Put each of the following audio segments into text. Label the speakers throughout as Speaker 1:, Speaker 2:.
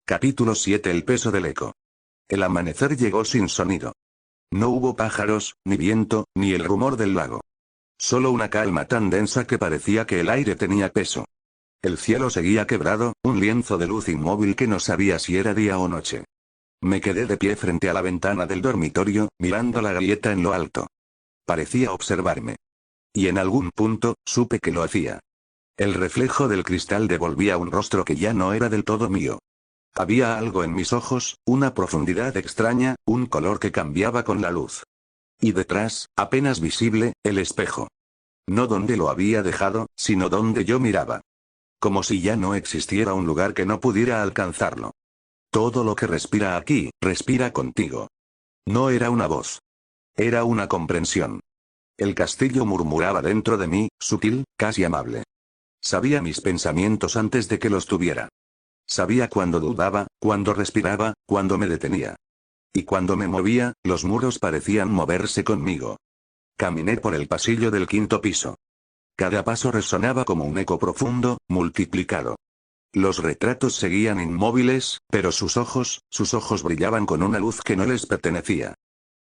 Speaker 1: Capítulo 7. El peso del eco. El amanecer llegó sin sonido. No hubo pájaros, ni viento, ni el rumor del lago. Solo una calma tan densa que parecía que el aire tenía peso. El cielo seguía quebrado, un lienzo de luz inmóvil que no sabía si era día o noche. Me quedé de pie frente a la ventana del dormitorio, mirando la grieta en lo alto. Parecía observarme. Y en algún punto, supe que lo hacía. El reflejo del cristal devolvía un rostro que ya no era del todo mío. Había algo en mis ojos, una profundidad extraña, un color que cambiaba con la luz. Y detrás, apenas visible, el espejo. No donde lo había dejado, sino donde yo miraba. Como si ya no existiera un lugar que no pudiera alcanzarlo. Todo lo que respira aquí, respira contigo. No era una voz. Era una comprensión. El castillo murmuraba dentro de mí, sutil, casi amable. Sabía mis pensamientos antes de que los tuviera. Sabía cuando dudaba, cuando respiraba, cuando me detenía. Y cuando me movía, los muros parecían moverse conmigo. Caminé por el pasillo del 5.º piso. Cada paso resonaba como un eco profundo, multiplicado. Los retratos seguían inmóviles, pero sus ojos brillaban con una luz que no les pertenecía.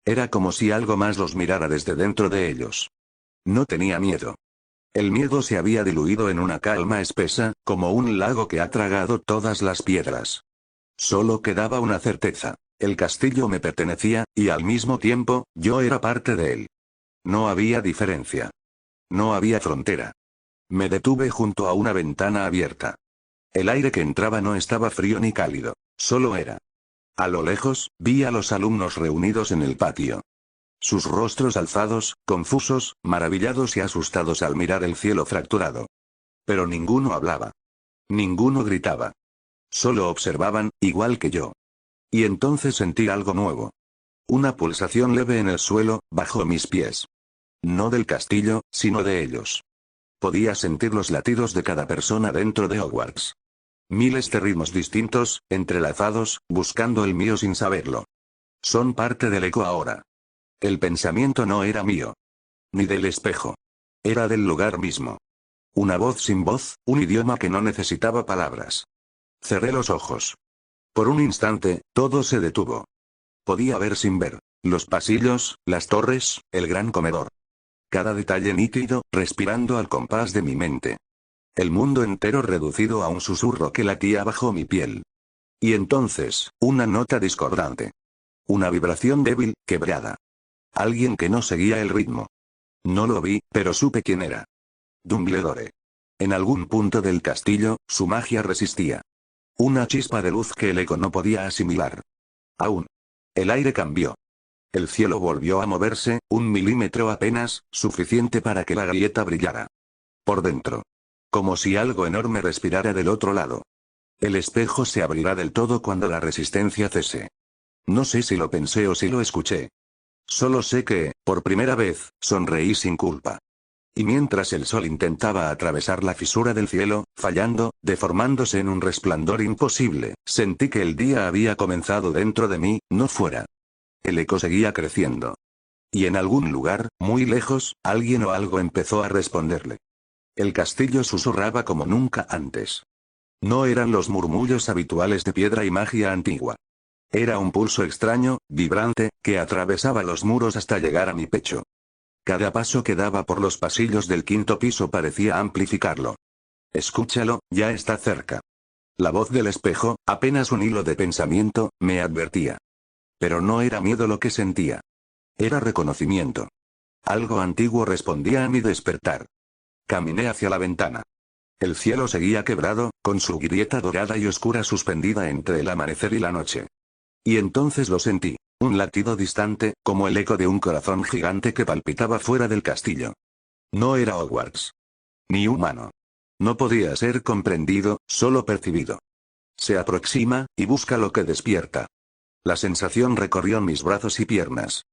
Speaker 1: Era como si algo más los mirara desde dentro de ellos. No tenía miedo. El miedo se había diluido en una calma espesa, como un lago que ha tragado todas las piedras. Solo quedaba una certeza: el castillo me pertenecía, y al mismo tiempo, yo era parte de él. No había diferencia. No había frontera. Me detuve junto a una ventana abierta. El aire que entraba no estaba frío ni cálido, solo era. A lo lejos, vi a los alumnos reunidos en el patio. Sus rostros alzados, confusos, maravillados y asustados al mirar el cielo fracturado. Pero ninguno hablaba. Ninguno gritaba. Solo observaban, igual que yo. Y entonces sentí algo nuevo. Una pulsación leve en el suelo, bajo mis pies. No del castillo, sino de ellos. Podía sentir los latidos de cada persona dentro de Hogwarts. Miles de ritmos distintos, entrelazados, buscando el mío sin saberlo. Son parte del eco ahora. El pensamiento no era mío. Ni del espejo. Era del lugar mismo. Una voz sin voz, un idioma que no necesitaba palabras. Cerré los ojos. Por un instante, todo se detuvo. Podía ver sin ver. Los pasillos, las torres, el gran comedor. Cada detalle nítido, respirando al compás de mi mente. El mundo entero reducido a un susurro que latía bajo mi piel. Y entonces, una nota discordante. Una vibración débil, quebrada. Alguien que no seguía el ritmo. No lo vi, pero supe quién era. Dumbledore. En algún punto del castillo, su magia resistía. Una chispa de luz que el eco no podía asimilar. Aún. El aire cambió. El cielo volvió a moverse, 1 milímetro apenas, suficiente para que la grieta brillara. Por dentro. Como si algo enorme respirara del otro lado. El espejo se abrirá del todo cuando la resistencia cese. No sé si lo pensé o si lo escuché. Solo sé que, por primera vez, sonreí sin culpa. Y mientras el sol intentaba atravesar la fisura del cielo, fallando, deformándose en un resplandor imposible, sentí que el día había comenzado dentro de mí, no fuera. El eco seguía creciendo. Y en algún lugar, muy lejos, alguien o algo empezó a responderle. El castillo susurraba como nunca antes. No eran los murmullos habituales de piedra y magia antigua. Era un pulso extraño, vibrante, que atravesaba los muros hasta llegar a mi pecho. Cada paso que daba por los pasillos del 5.º piso parecía amplificarlo. Escúchalo, ya está cerca. La voz del espejo, apenas un hilo de pensamiento, me advertía. Pero no era miedo lo que sentía. Era reconocimiento. Algo antiguo respondía a mi despertar. Caminé hacia la ventana. El cielo seguía quebrado, con su grieta dorada y oscura suspendida entre el amanecer y la noche. Y entonces lo sentí. Un latido distante, como el eco de un corazón gigante que palpitaba fuera del castillo. No era Hogwarts. Ni humano. No podía ser comprendido, solo percibido. Se aproxima, y busca lo que despierta. La sensación recorrió mis brazos y piernas.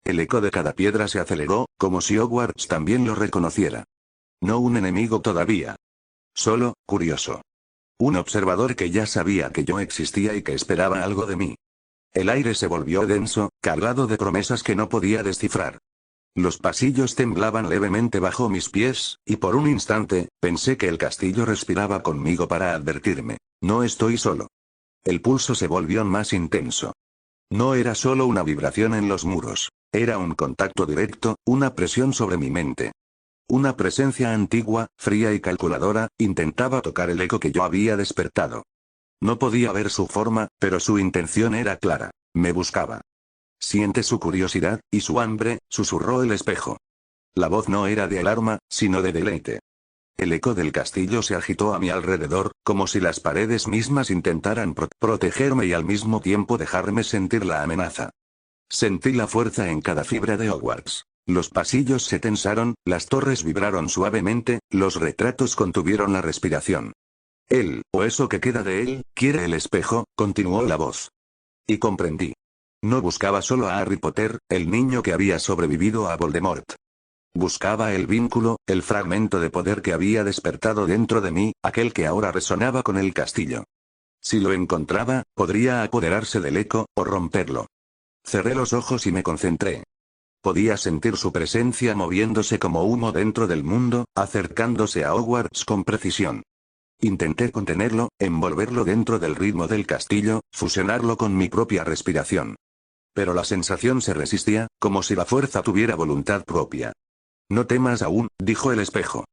Speaker 1: El eco de cada piedra se aceleró, como si Hogwarts también lo reconociera. No un enemigo todavía. Solo, curioso. Un observador que ya sabía que yo existía y que esperaba algo de mí. El aire se volvió denso, cargado de promesas que no podía descifrar. Los pasillos temblaban levemente bajo mis pies, y por un instante, pensé que el castillo respiraba conmigo para advertirme: no estoy solo. El pulso se volvió más intenso. No era solo una vibración en los muros. Era un contacto directo, una presión sobre mi mente. Una presencia antigua, fría y calculadora, intentaba tocar el eco que yo había despertado. No podía ver su forma, pero su intención era clara. Me buscaba. Siente su curiosidad, y su hambre, susurró el espejo. La voz no era de alarma, sino de deleite. El eco del castillo se agitó a mi alrededor, como si las paredes mismas intentaran protegerme y al mismo tiempo dejarme sentir la amenaza. Sentí la fuerza en cada fibra de Hogwarts. Los pasillos se tensaron, las torres vibraron suavemente, los retratos contuvieron la respiración. Él, o eso que queda de él, quiere el espejo, continuó la voz. Y comprendí. No buscaba solo a Harry Potter, el niño que había sobrevivido a Voldemort. Buscaba el vínculo, el fragmento de poder que había despertado dentro de mí, aquel que ahora resonaba con el castillo. Si lo encontraba, podría apoderarse del eco, o romperlo. Cerré los ojos y me concentré. Podía sentir su presencia moviéndose como humo dentro del mundo, acercándose a Hogwarts con precisión. Intenté contenerlo, envolverlo dentro del ritmo del castillo, fusionarlo con mi propia respiración. Pero la sensación se resistía, como si la fuerza tuviera voluntad propia. No temas aún, dijo el espejo.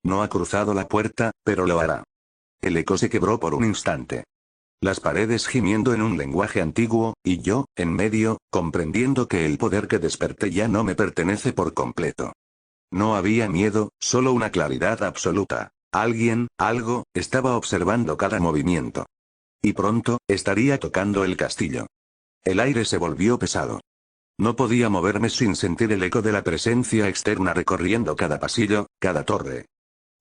Speaker 1: No ha cruzado la puerta, pero lo hará. El eco se quebró por un instante. Las paredes gimiendo en un lenguaje antiguo, y yo, en medio, comprendiendo que el poder que desperté ya no me pertenece por completo. No había miedo, solo una claridad absoluta. Alguien, algo, estaba observando cada movimiento. Y pronto, estaría tocando el castillo. El aire se volvió pesado. No podía moverme sin sentir el eco de la presencia externa recorriendo cada pasillo, cada torre.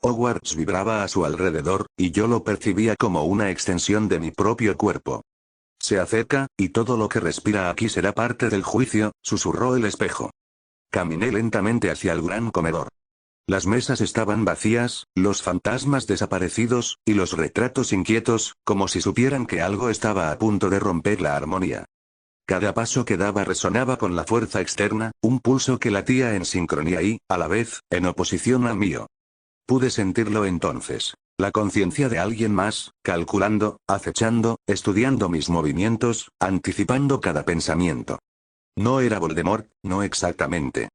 Speaker 1: Hogwarts vibraba a su alrededor, y yo lo percibía como una extensión de mi propio cuerpo. Se acerca, y todo lo que respira aquí será parte del juicio, susurró el espejo. Caminé lentamente hacia el gran comedor. Las mesas estaban vacías, los fantasmas desaparecidos, y los retratos inquietos, como si supieran que algo estaba a punto de romper la armonía. Cada paso que daba resonaba con la fuerza externa, un pulso que latía en sincronía y, a la vez, en oposición al mío. Pude sentirlo entonces. La conciencia de alguien más, calculando, acechando, estudiando mis movimientos, anticipando cada pensamiento. No era Voldemort, no exactamente.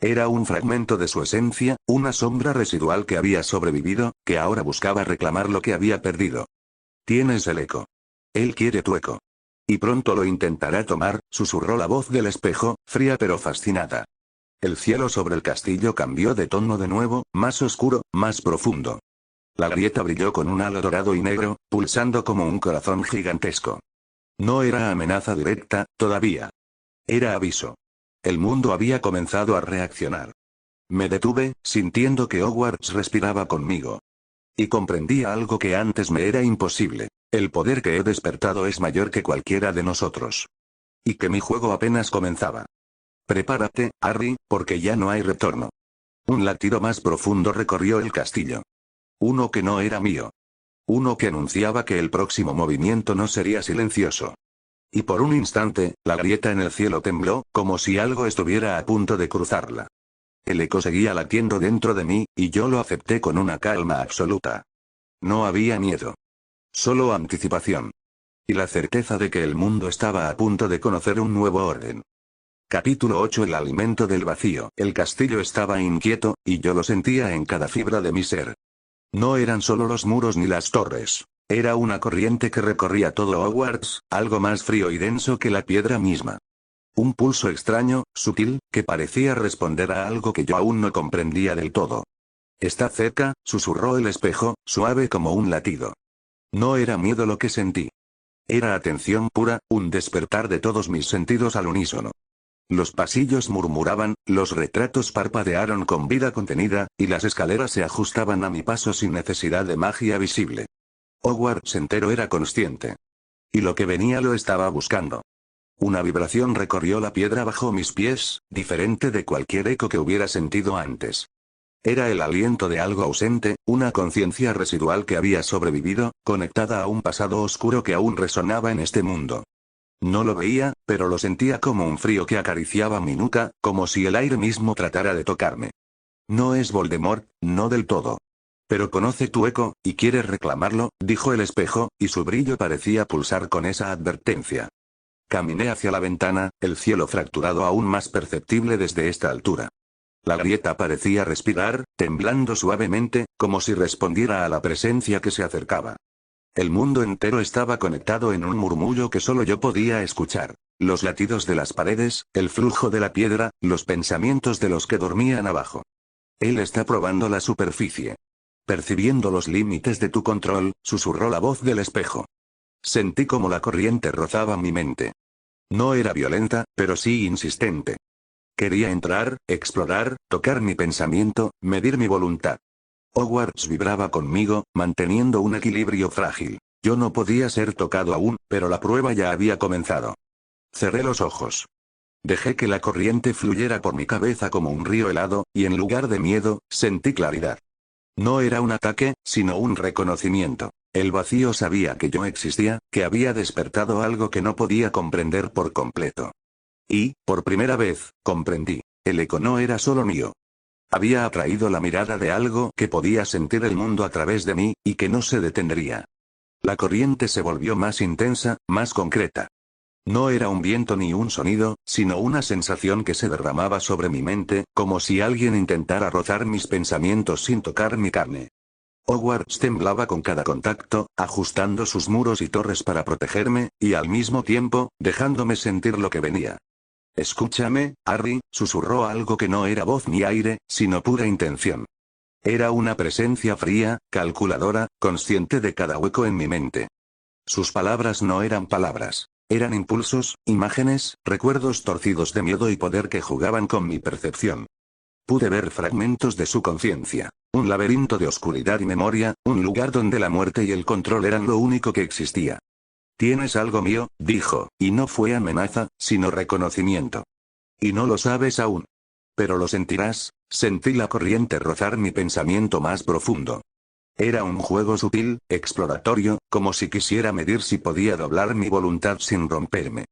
Speaker 1: Era un fragmento de su esencia, una sombra residual que había sobrevivido, que ahora buscaba reclamar lo que había perdido. Tienes el eco. Él quiere tu eco. Y pronto lo intentará tomar, susurró la voz del espejo, fría pero fascinada. El cielo sobre el castillo cambió de tono de nuevo, más oscuro, más profundo. La grieta brilló con un halo dorado y negro, pulsando como un corazón gigantesco. No era amenaza directa, todavía. Era aviso. El mundo había comenzado a reaccionar. Me detuve, sintiendo que Hogwarts respiraba conmigo. Y comprendí algo que antes me era imposible. El poder que he despertado es mayor que cualquiera de nosotros. Y que mi juego apenas comenzaba. Prepárate, Harry, porque ya no hay retorno. Un latido más profundo recorrió el castillo. Uno que no era mío. Uno que anunciaba que el próximo movimiento no sería silencioso. Y por un instante, la grieta en el cielo tembló, como si algo estuviera a punto de cruzarla. El eco seguía latiendo dentro de mí, y yo lo acepté con una calma absoluta. No había miedo. Solo anticipación. Y la certeza de que el mundo estaba a punto de conocer un nuevo orden. Capítulo 8. El alimento del vacío. El castillo estaba inquieto, y yo lo sentía en cada fibra de mi ser. No eran solo los muros ni las torres. Era una corriente que recorría todo Hogwarts, algo más frío y denso que la piedra misma. Un pulso extraño, sutil, que parecía responder a algo que yo aún no comprendía del todo. Está cerca, susurró el espejo, suave como un latido. No era miedo lo que sentí. Era atención pura, un despertar de todos mis sentidos al unísono. Los pasillos murmuraban, los retratos parpadearon con vida contenida, y las escaleras se ajustaban a mi paso sin necesidad de magia visible. Hogwarts entero era consciente. Y lo que venía lo estaba buscando. Una vibración recorrió la piedra bajo mis pies, diferente de cualquier eco que hubiera sentido antes. Era el aliento de algo ausente, una conciencia residual que había sobrevivido, conectada a un pasado oscuro que aún resonaba en este mundo. No lo veía, pero lo sentía como un frío que acariciaba mi nuca, como si el aire mismo tratara de tocarme. No es Voldemort, no del todo. Pero conoce tu eco, y quiere reclamarlo, dijo el espejo, y su brillo parecía pulsar con esa advertencia. Caminé hacia la ventana, el cielo fracturado aún más perceptible desde esta altura. La grieta parecía respirar, temblando suavemente, como si respondiera a la presencia que se acercaba. El mundo entero estaba conectado en un murmullo que solo yo podía escuchar. Los latidos de las paredes, el flujo de la piedra, los pensamientos de los que dormían abajo. Él está probando la superficie. Percibiendo los límites de tu control, susurró la voz del espejo. Sentí como la corriente rozaba mi mente. No era violenta, pero sí insistente. Quería entrar, explorar, tocar mi pensamiento, medir mi voluntad. Hogwarts vibraba conmigo, manteniendo un equilibrio frágil. Yo no podía ser tocado aún, pero la prueba ya había comenzado. Cerré los ojos. Dejé que la corriente fluyera por mi cabeza como un río helado, y en lugar de miedo, sentí claridad. No era un ataque, sino un reconocimiento. El vacío sabía que yo existía, que había despertado algo que no podía comprender por completo. Y, por primera vez, comprendí. El eco no era solo mío. Había atraído la mirada de algo que podía sentir el mundo a través de mí, y que no se detendría. La corriente se volvió más intensa, más concreta. No era un viento ni un sonido, sino una sensación que se derramaba sobre mi mente, como si alguien intentara rozar mis pensamientos sin tocar mi carne. Hogwarts temblaba con cada contacto, ajustando sus muros y torres para protegerme, y al mismo tiempo, dejándome sentir lo que venía. Escúchame, Harry, susurró algo que no era voz ni aire, sino pura intención. Era una presencia fría, calculadora, consciente de cada hueco en mi mente. Sus palabras no eran palabras. Eran impulsos, imágenes, recuerdos torcidos de miedo y poder que jugaban con mi percepción. Pude ver fragmentos de su conciencia. Un laberinto de oscuridad y memoria, un lugar donde la muerte y el control eran lo único que existía. Tienes algo mío, dijo, y no fue amenaza, sino reconocimiento. Y no lo sabes aún. Pero lo sentirás, sentí la corriente rozar mi pensamiento más profundo. Era un juego sutil, exploratorio, como si quisiera medir si podía doblar mi voluntad sin romperme.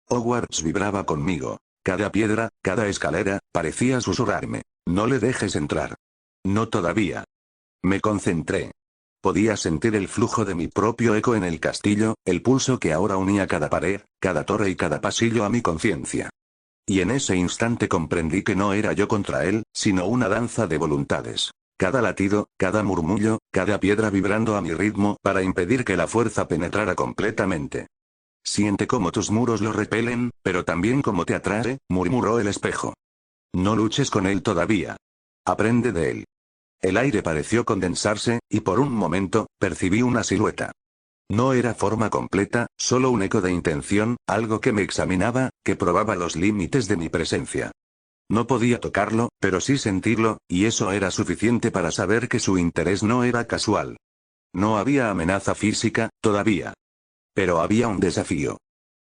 Speaker 1: Hogwarts vibraba conmigo. Cada piedra, cada escalera, parecía susurrarme. No le dejes entrar. No todavía. Me concentré. Podía sentir el flujo de mi propio eco en el castillo, el pulso que ahora unía cada pared, cada torre y cada pasillo a mi conciencia. Y en ese instante comprendí que no era yo contra él, sino una danza de voluntades. Cada latido, cada murmullo, cada piedra vibrando a mi ritmo para impedir que la fuerza penetrara completamente. Siente cómo tus muros lo repelen, pero también cómo te atrae, murmuró el espejo. No luches con él todavía. Aprende de él. El aire pareció condensarse, y por un momento, percibí una silueta. No era forma completa, solo un eco de intención, algo que me examinaba, que probaba los límites de mi presencia. No podía tocarlo, pero sí sentirlo, y eso era suficiente para saber que su interés no era casual. No había amenaza física, todavía. Pero había un desafío.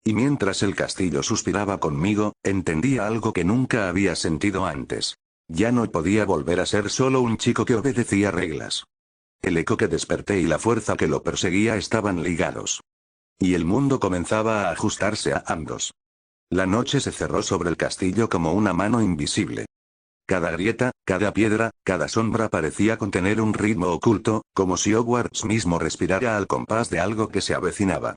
Speaker 1: Y mientras el castillo suspiraba conmigo, entendía algo que nunca había sentido antes. Ya no podía volver a ser solo un chico que obedecía reglas. El eco que desperté y la fuerza que lo perseguía estaban ligados. Y el mundo comenzaba a ajustarse a ambos. La noche se cerró sobre el castillo como una mano invisible. Cada grieta, cada piedra, cada sombra parecía contener un ritmo oculto, como si Hogwarts mismo respirara al compás de algo que se avecinaba.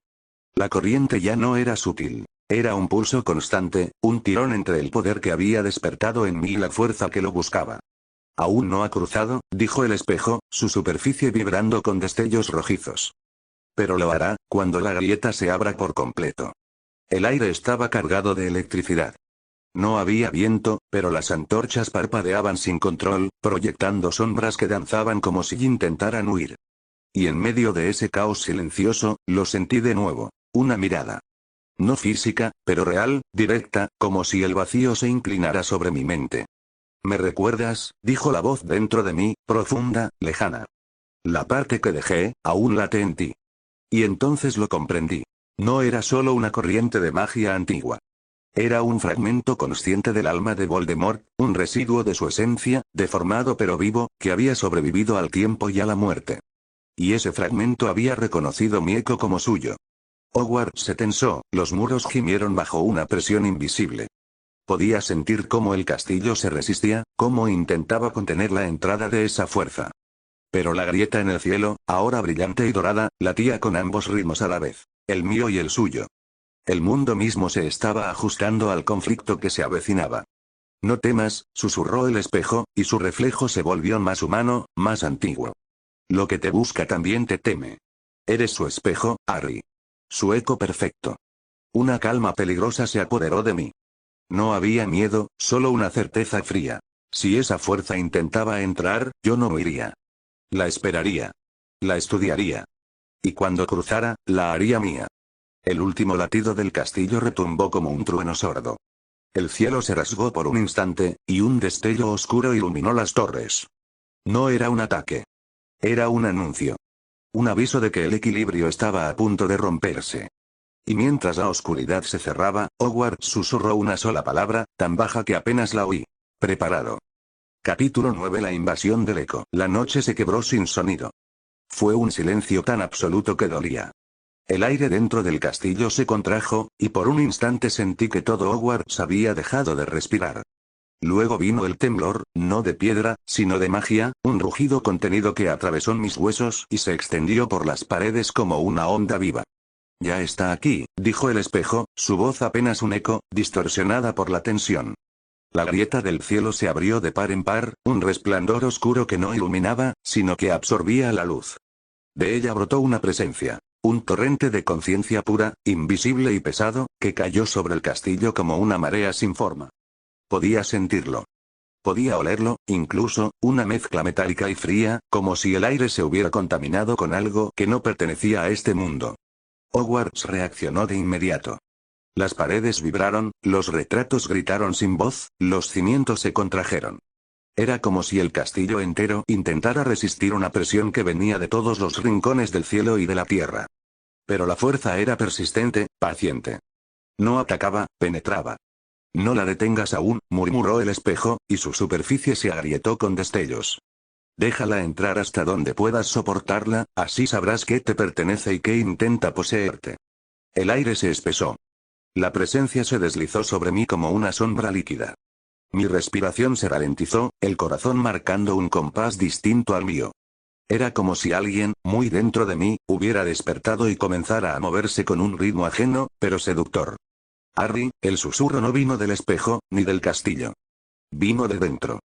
Speaker 1: La corriente ya no era sutil. Era un pulso constante, un tirón entre el poder que había despertado en mí y la fuerza que lo buscaba. Aún no ha cruzado, dijo el espejo, su superficie vibrando con destellos rojizos. Pero lo hará, cuando la grieta se abra por completo. El aire estaba cargado de electricidad. No había viento, pero las antorchas parpadeaban sin control, proyectando sombras que danzaban como si intentaran huir. Y en medio de ese caos silencioso, lo sentí de nuevo. Una mirada. No física, pero real, directa, como si el vacío se inclinara sobre mi mente. ¿Me recuerdas?, dijo la voz dentro de mí, profunda, lejana. La parte que dejé, aún late en ti. Y entonces lo comprendí. No era solo una corriente de magia antigua. Era un fragmento consciente del alma de Voldemort, un residuo de su esencia, deformado pero vivo, que había sobrevivido al tiempo y a la muerte. Y ese fragmento había reconocido mi eco como suyo. Hogwarts se tensó, los muros gimieron bajo una presión invisible. Podía sentir cómo el castillo se resistía, cómo intentaba contener la entrada de esa fuerza. Pero la grieta en el cielo, ahora brillante y dorada, latía con ambos ritmos a la vez, el mío y el suyo. El mundo mismo se estaba ajustando al conflicto que se avecinaba. No temas, susurró el espejo, y su reflejo se volvió más humano, más antiguo. Lo que te busca también te teme. Eres su espejo, Harry. Su eco perfecto. Una calma peligrosa se apoderó de mí. No había miedo, solo una certeza fría. Si esa fuerza intentaba entrar, yo no huiría. La esperaría. La estudiaría. Y cuando cruzara, la haría mía. El último latido del castillo retumbó como un trueno sordo. El cielo se rasgó por un instante, y un destello oscuro iluminó las torres. No era un ataque. Era un anuncio. Un aviso de que el equilibrio estaba a punto de romperse. Y mientras la oscuridad se cerraba, Hogwarts susurró una sola palabra, tan baja que apenas la oí. Preparado. Capítulo 9. La invasión del eco. La noche se quebró sin sonido. Fue un silencio tan absoluto que dolía. El aire dentro del castillo se contrajo, y por un instante sentí que todo Hogwarts había dejado de respirar. Luego vino el temblor, no de piedra, sino de magia, un rugido contenido que atravesó mis huesos y se extendió por las paredes como una onda viva. Ya está aquí, dijo el espejo, su voz apenas un eco, distorsionada por la tensión. La grieta del cielo se abrió de par en par, un resplandor oscuro que no iluminaba, sino que absorbía la luz. De ella brotó una presencia. Un torrente de conciencia pura, invisible y pesado, que cayó sobre el castillo como una marea sin forma. Podía sentirlo. Podía olerlo, incluso, una mezcla metálica y fría, como si el aire se hubiera contaminado con algo que no pertenecía a este mundo. Hogwarts reaccionó de inmediato. Las paredes vibraron, los retratos gritaron sin voz, los cimientos se contrajeron. Era como si el castillo entero intentara resistir una presión que venía de todos los rincones del cielo y de la tierra. Pero la fuerza era persistente, paciente. No atacaba, penetraba. No la detengas aún, murmuró el espejo, y su superficie se agrietó con destellos. Déjala entrar hasta donde puedas soportarla, así sabrás qué te pertenece y qué intenta poseerte. El aire se espesó. La presencia se deslizó sobre mí como una sombra líquida. Mi respiración se ralentizó, el corazón marcando un compás distinto al mío. Era como si alguien, muy dentro de mí, hubiera despertado y comenzara a moverse con un ritmo ajeno, pero seductor. Harry, el susurro no vino del espejo, ni del castillo. Vino de dentro.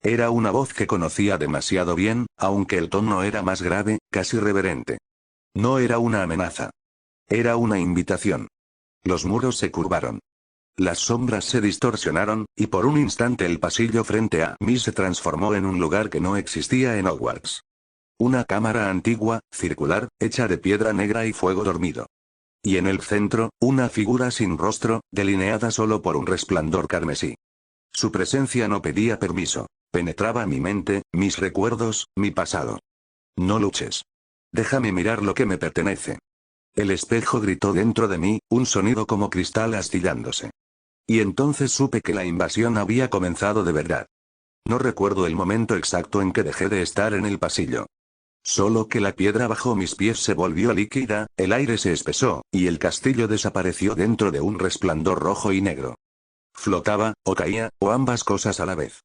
Speaker 1: Era una voz que conocía demasiado bien, aunque el tono era más grave, casi reverente. No era una amenaza. Era una invitación. Los muros se curvaron. Las sombras se distorsionaron, y por un instante el pasillo frente a mí se transformó en un lugar que no existía en Hogwarts. Una cámara antigua, circular, hecha de piedra negra y fuego dormido. Y en el centro, una figura sin rostro, delineada solo por un resplandor carmesí. Su presencia no pedía permiso. Penetraba mi mente, mis recuerdos, mi pasado. No luches. Déjame mirar lo que me pertenece. El espejo gritó dentro de mí, un sonido como cristal astillándose. Y entonces supe que la invasión había comenzado de verdad. No recuerdo el momento exacto en que dejé de estar en el pasillo. Solo que la piedra bajo mis pies se volvió líquida, el aire se espesó, y el castillo desapareció dentro de un resplandor rojo y negro. Flotaba, o caía, o ambas cosas a la vez.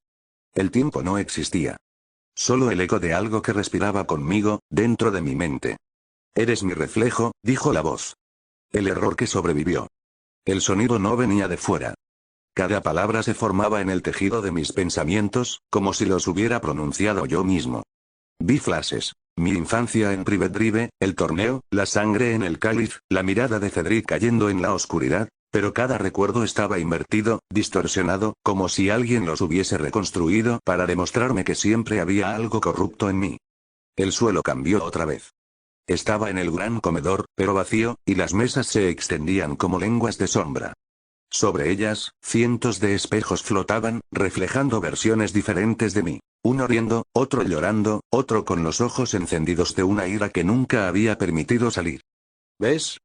Speaker 1: El tiempo no existía. Solo el eco de algo que respiraba conmigo, dentro de mi mente. Eres mi reflejo, dijo la voz. El error que sobrevivió. El sonido no venía de fuera. Cada palabra se formaba en el tejido de mis pensamientos, como si los hubiera pronunciado yo mismo. Vi flashes. Mi infancia en Privet Drive, el torneo, la sangre en el cáliz, la mirada de Cedric cayendo en la oscuridad, pero cada recuerdo estaba invertido, distorsionado, como si alguien los hubiese reconstruido para demostrarme que siempre había algo corrupto en mí. El suelo cambió otra vez. Estaba en el gran comedor, pero vacío, y las mesas se extendían como lenguas de sombra. Sobre ellas, cientos de espejos flotaban, reflejando versiones diferentes de mí. Uno riendo, otro llorando, otro con los ojos encendidos de una ira que nunca había permitido salir. ¿Ves?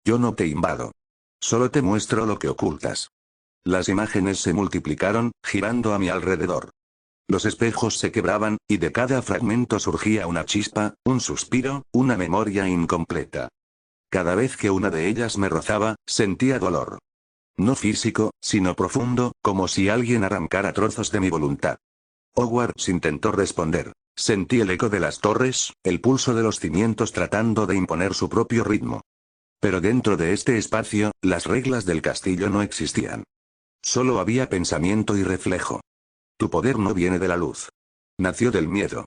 Speaker 1: Yo no te invado. Solo te muestro lo que ocultas. Las imágenes se multiplicaron, girando a mi alrededor. Los espejos se quebraban, y de cada fragmento surgía una chispa, un suspiro, una memoria incompleta. Cada vez que una de ellas me rozaba, sentía dolor. No físico, sino profundo, como si alguien arrancara trozos de mi voluntad. Hogwarts intentó responder. Sentí el eco de las torres, el pulso de los cimientos tratando de imponer su propio ritmo. Pero dentro de este espacio, las reglas del castillo no existían. Solo había pensamiento y reflejo. Tu poder no viene de la luz. Nació del miedo.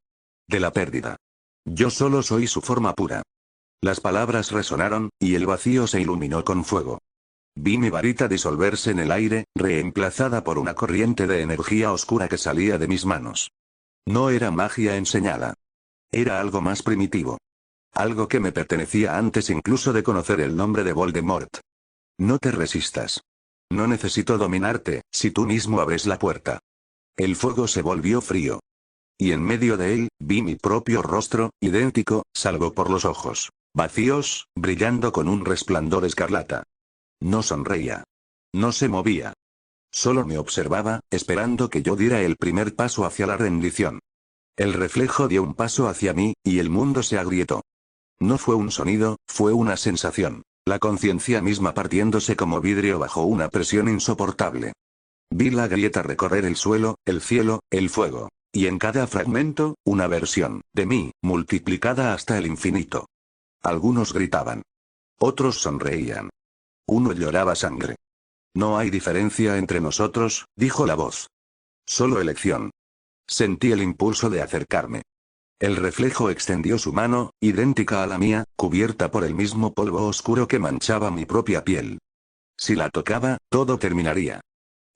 Speaker 1: De la pérdida. Yo solo soy su forma pura. Las palabras resonaron, y el vacío se iluminó con fuego. Vi mi varita disolverse en el aire, reemplazada por una corriente de energía oscura que salía de mis manos. No era magia enseñada. Era algo más primitivo. Algo que me pertenecía antes incluso de conocer el nombre de Voldemort. No te resistas. No necesito dominarte, si tú mismo abres la puerta. El fuego se volvió frío. Y en medio de él, vi mi propio rostro, idéntico, salvo por los ojos, vacíos, brillando con un resplandor escarlata. No sonreía. No se movía. Solo me observaba, esperando que yo diera el primer paso hacia la rendición. El reflejo dio un paso hacia mí, y el mundo se agrietó. No fue un sonido, fue una sensación. La conciencia misma partiéndose como vidrio bajo una presión insoportable. Vi la grieta recorrer el suelo, el cielo, el fuego. Y en cada fragmento, una versión de mí, multiplicada hasta el infinito. Algunos gritaban. Otros sonreían. Uno lloraba sangre. No hay diferencia entre nosotros, dijo la voz. Solo elección. Sentí el impulso de acercarme. El reflejo extendió su mano, idéntica a la mía, cubierta por el mismo polvo oscuro que manchaba mi propia piel. Si la tocaba, todo terminaría.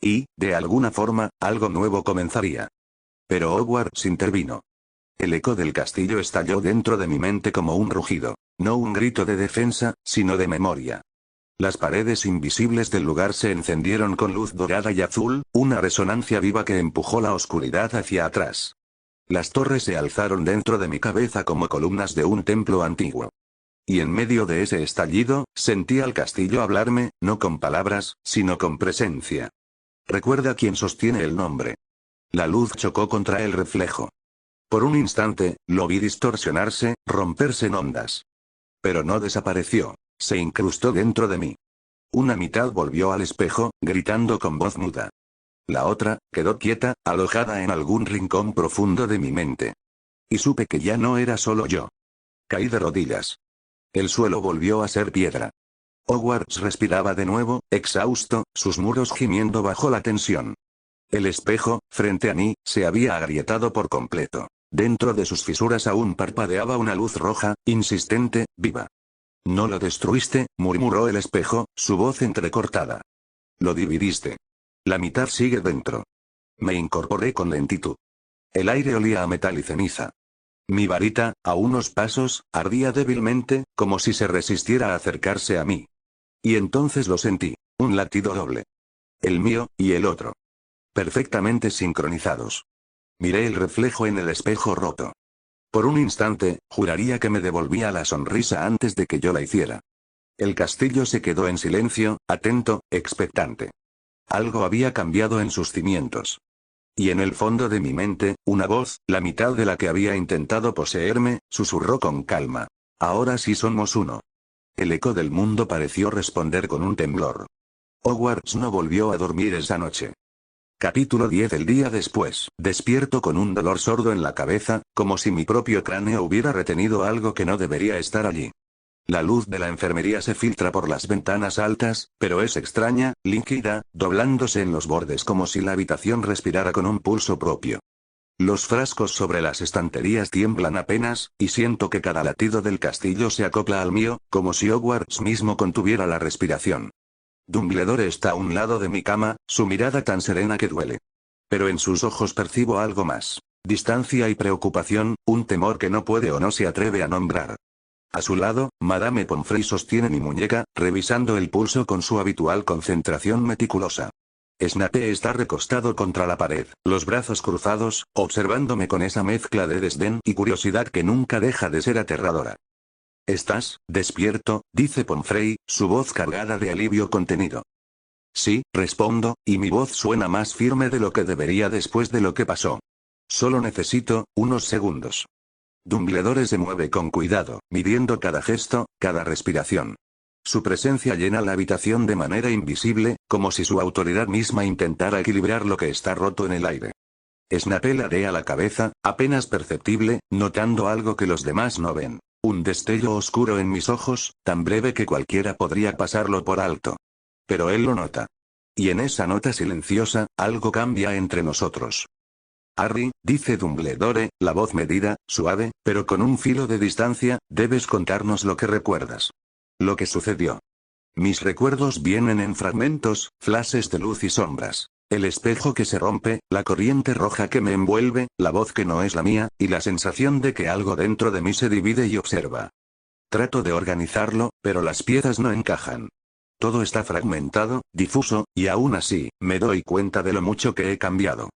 Speaker 1: Y, de alguna forma, algo nuevo comenzaría. Pero Hogwarts intervino. El eco del castillo estalló dentro de mi mente como un rugido, no un grito de defensa, sino de memoria. Las paredes invisibles del lugar se encendieron con luz dorada y azul, una resonancia viva que empujó la oscuridad hacia atrás. Las torres se alzaron dentro de mi cabeza como columnas de un templo antiguo. Y en medio de ese estallido, sentí al castillo hablarme, no con palabras, sino con presencia. Recuerda quién sostiene el nombre. La luz chocó contra el reflejo. Por un instante, lo vi distorsionarse, romperse en ondas. Pero no desapareció, se incrustó dentro de mí. Una mitad volvió al espejo, gritando con voz muda. La otra, quedó quieta, alojada en algún rincón profundo de mi mente. Y supe que ya no era solo yo. Caí de rodillas. El suelo volvió a ser piedra. Hogwarts respiraba de nuevo, exhausto, sus muros gimiendo bajo la tensión. El espejo, frente a mí, se había agrietado por completo. Dentro de sus fisuras aún parpadeaba una luz roja, insistente, viva. No lo destruiste, murmuró el espejo, su voz entrecortada. Lo dividiste. La mitad sigue dentro. Me incorporé con lentitud. El aire olía a metal y ceniza. Mi varita, a unos pasos, ardía débilmente, como si se resistiera a acercarse a mí. Y entonces lo sentí, un latido doble. El mío, y el otro. Perfectamente sincronizados. Miré el reflejo en el espejo roto. Por un instante, juraría que me devolvía la sonrisa antes de que yo la hiciera. El castillo se quedó en silencio, atento, expectante. Algo había cambiado en sus cimientos. Y en el fondo de mi mente, una voz, la mitad de la que había intentado poseerme, susurró con calma. Ahora sí somos uno. El eco del mundo pareció responder con un temblor. Hogwarts no volvió a dormir esa noche. Capítulo 10. El día después, despierto con un dolor sordo en la cabeza, como si mi propio cráneo hubiera retenido algo que no debería estar allí. La luz de la enfermería se filtra por las ventanas altas, pero es extraña, líquida, doblándose en los bordes como si la habitación respirara con un pulso propio. Los frascos sobre las estanterías tiemblan apenas, y siento que cada latido del castillo se acopla al mío, como si Hogwarts mismo contuviera la respiración. Dumbledore está a un lado de mi cama, su mirada tan serena que duele. Pero en sus ojos percibo algo más. Distancia y preocupación, un temor que no puede o no se atreve a nombrar. A su lado, Madame Pomfrey sostiene mi muñeca, revisando el pulso con su habitual concentración meticulosa. Snape está recostado contra la pared, los brazos cruzados, observándome con esa mezcla de desdén y curiosidad que nunca deja de ser aterradora. ¿Estás despierto?, dice Pomfrey, su voz cargada de alivio contenido. Sí, respondo, y mi voz suena más firme de lo que debería después de lo que pasó. Solo necesito unos segundos. Dumbledore se mueve con cuidado, midiendo cada gesto, cada respiración. Su presencia llena la habitación de manera invisible, como si su autoridad misma intentara equilibrar lo que está roto en el aire. Snape ladea la cabeza, apenas perceptible, notando algo que los demás no ven. Un destello oscuro en mis ojos, tan breve que cualquiera podría pasarlo por alto. Pero él lo nota. Y en esa nota silenciosa, algo cambia entre nosotros. Harry, dice Dumbledore, la voz medida, suave, pero con un filo de distancia, debes contarnos lo que recuerdas. Lo que sucedió. Mis recuerdos vienen en fragmentos, flashes de luz y sombras. El espejo que se rompe, la corriente roja que me envuelve, la voz que no es la mía, y la sensación de que algo dentro de mí se divide y observa. Trato de organizarlo, pero las piezas no encajan. Todo está fragmentado, difuso, y aún así, me doy cuenta de lo mucho que he cambiado.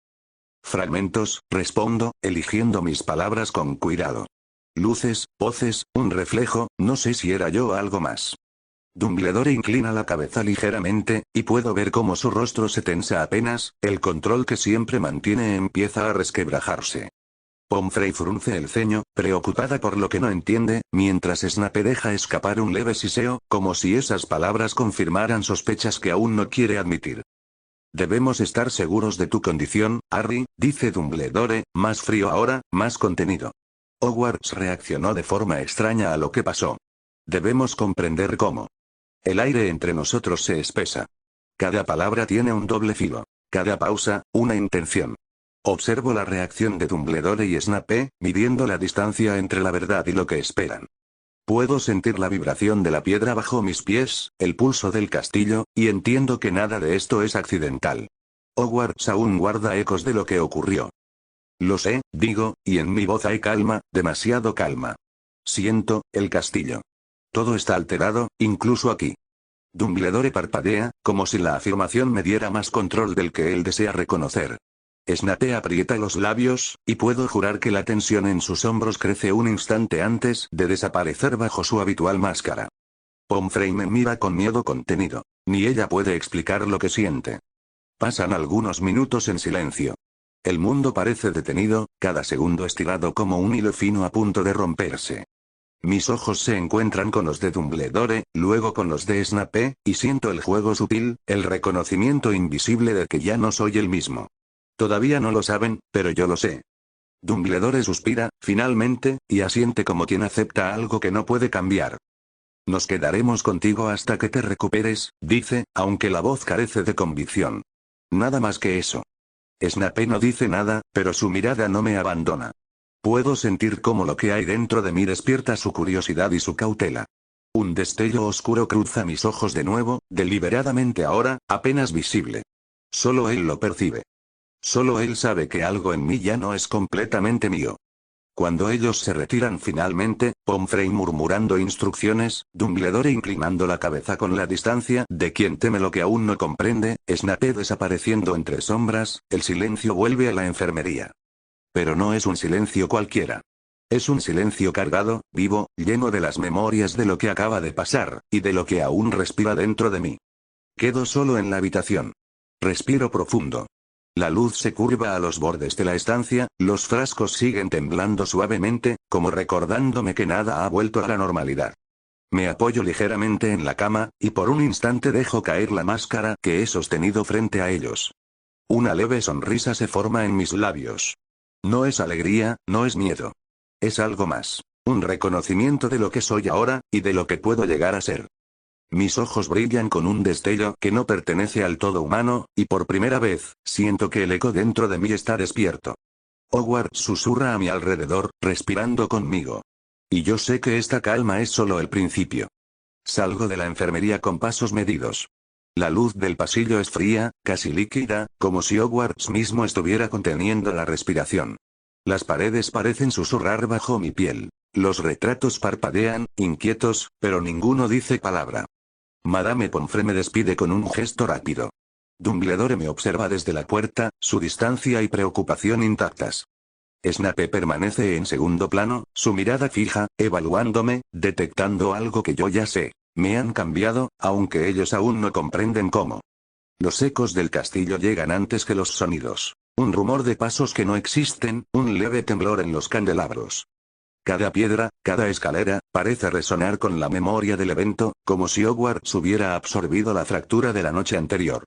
Speaker 1: Fragmentos, respondo, eligiendo mis palabras con cuidado. Luces, voces, un reflejo, no sé si era yo o algo más. Dumbledore inclina la cabeza ligeramente, y puedo ver cómo su rostro se tensa apenas, el control que siempre mantiene empieza a resquebrajarse. Pomfrey frunce el ceño, preocupada por lo que no entiende, mientras Snape deja escapar un leve siseo, como si esas palabras confirmaran sospechas que aún no quiere admitir. Debemos estar seguros de tu condición, Harry, dice Dumbledore, más frío ahora, más contenido. Hogwarts reaccionó de forma extraña a lo que pasó. Debemos comprender cómo. El aire entre nosotros se espesa. Cada palabra tiene un doble filo. Cada pausa, una intención. Observo la reacción de Dumbledore y Snape, midiendo la distancia entre la verdad y lo que esperan. Puedo sentir la vibración de la piedra bajo mis pies, el pulso del castillo, y entiendo que nada de esto es accidental. Hogwarts aún guarda ecos de lo que ocurrió. Lo sé, digo, y en mi voz hay calma, demasiado calma. Siento, el castillo. Todo está alterado, incluso aquí. Dumbledore parpadea, como si la afirmación me diera más control del que él desea reconocer. Snape aprieta los labios, y puedo jurar que la tensión en sus hombros crece un instante antes de desaparecer bajo su habitual máscara. Pomfrey me mira con miedo contenido. Ni ella puede explicar lo que siente. Pasan algunos minutos en silencio. El mundo parece detenido, cada segundo estirado como un hilo fino a punto de romperse. Mis ojos se encuentran con los de Dumbledore, luego con los de Snape, y siento el juego sutil, el reconocimiento invisible de que ya no soy el mismo. Todavía no lo saben, pero yo lo sé. Dumbledore suspira, finalmente, y asiente como quien acepta algo que no puede cambiar. Nos quedaremos contigo hasta que te recuperes, dice, aunque la voz carece de convicción. Nada más que eso. Snape no dice nada, pero su mirada no me abandona. Puedo sentir cómo lo que hay dentro de mí despierta su curiosidad y su cautela. Un destello oscuro cruza mis ojos de nuevo, deliberadamente ahora, apenas visible. Solo él lo percibe. Solo él sabe que algo en mí ya no es completamente mío. Cuando ellos se retiran finalmente, Pomfrey murmurando instrucciones, Dumbledore inclinando la cabeza con la distancia de quien teme lo que aún no comprende, Snape desapareciendo entre sombras, el silencio vuelve a la enfermería. Pero no es un silencio cualquiera. Es un silencio cargado, vivo, lleno de las memorias de lo que acaba de pasar, y de lo que aún respira dentro de mí. Quedo solo en la habitación. Respiro profundo. La luz se curva a los bordes de la estancia, los frascos siguen temblando suavemente, como recordándome que nada ha vuelto a la normalidad. Me apoyo ligeramente en la cama, y por un instante dejo caer la máscara que he sostenido frente a ellos. Una leve sonrisa se forma en mis labios. No es alegría, no es miedo. Es algo más. Un reconocimiento de lo que soy ahora, y de lo que puedo llegar a ser. Mis ojos brillan con un destello que no pertenece al todo humano, y por primera vez, siento que el eco dentro de mí está despierto. Hogwarts susurra a mi alrededor, respirando conmigo. Y yo sé que esta calma es solo el principio. Salgo de la enfermería con pasos medidos. La luz del pasillo es fría, casi líquida, como si Hogwarts mismo estuviera conteniendo la respiración. Las paredes parecen susurrar bajo mi piel. Los retratos parpadean, inquietos, pero ninguno dice palabra. Madame Pomfrey me despide con un gesto rápido. Dumbledore me observa desde la puerta, su distancia y preocupación intactas. Snape permanece en segundo plano, su mirada fija, evaluándome, detectando algo que yo ya sé. Me han cambiado, aunque ellos aún no comprenden cómo. Los ecos del castillo llegan antes que los sonidos. Un rumor de pasos que no existen, un leve temblor en los candelabros. Cada piedra, cada escalera, parece resonar con la memoria del evento, como si Hogwarts hubiera absorbido la fractura de la noche anterior.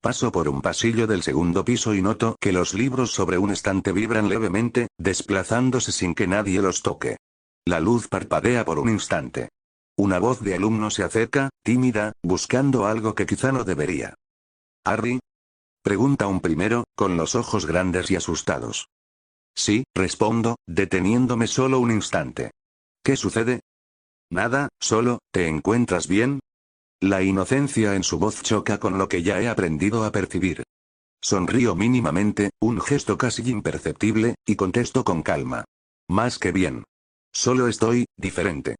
Speaker 1: Paso por un pasillo del segundo piso y noto que los libros sobre un estante vibran levemente, desplazándose sin que nadie los toque. La luz parpadea por un instante. Una voz de alumno se acerca, tímida, buscando algo que quizá no debería. ¿Harry? Pregunta un primero, con los ojos grandes y asustados. Sí, respondo, deteniéndome solo un instante. ¿Qué sucede? Nada, solo, ¿te encuentras bien? La inocencia en su voz choca con lo que ya he aprendido a percibir. Sonrío mínimamente, un gesto casi imperceptible, y contesto con calma. Más que bien. Solo estoy, diferente.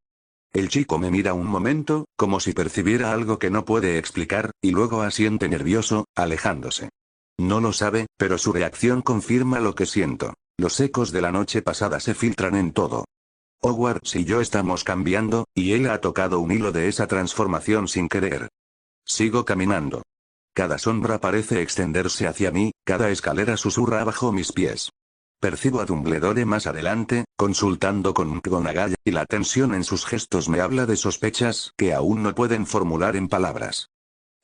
Speaker 1: El chico me mira un momento, como si percibiera algo que no puede explicar, y luego asiente nervioso, alejándose. No lo sabe, pero su reacción confirma lo que siento. Los ecos de la noche pasada se filtran en todo. Hogwarts y yo estamos cambiando, y él ha tocado un hilo de esa transformación sin querer. Sigo caminando. Cada sombra parece extenderse hacia mí, cada escalera susurra bajo mis pies. Percibo a Dumbledore más adelante, consultando con McGonagall, y la tensión en sus gestos me habla de sospechas que aún no pueden formular en palabras.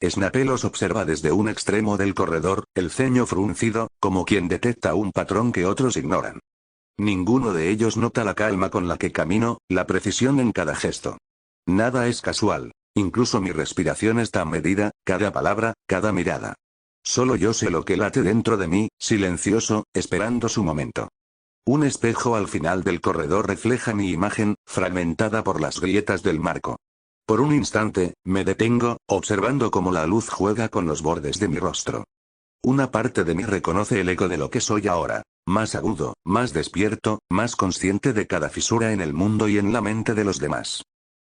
Speaker 1: Snape los observa desde un extremo del corredor, el ceño fruncido, como quien detecta un patrón que otros ignoran. Ninguno de ellos nota la calma con la que camino, la precisión en cada gesto. Nada es casual, incluso mi respiración está medida, cada palabra, cada mirada. Solo yo sé lo que late dentro de mí, silencioso, esperando su momento. Un espejo al final del corredor refleja mi imagen, fragmentada por las grietas del marco. Por un instante, me detengo, observando cómo la luz juega con los bordes de mi rostro. Una parte de mí reconoce el eco de lo que soy ahora, más agudo, más despierto, más consciente de cada fisura en el mundo y en la mente de los demás.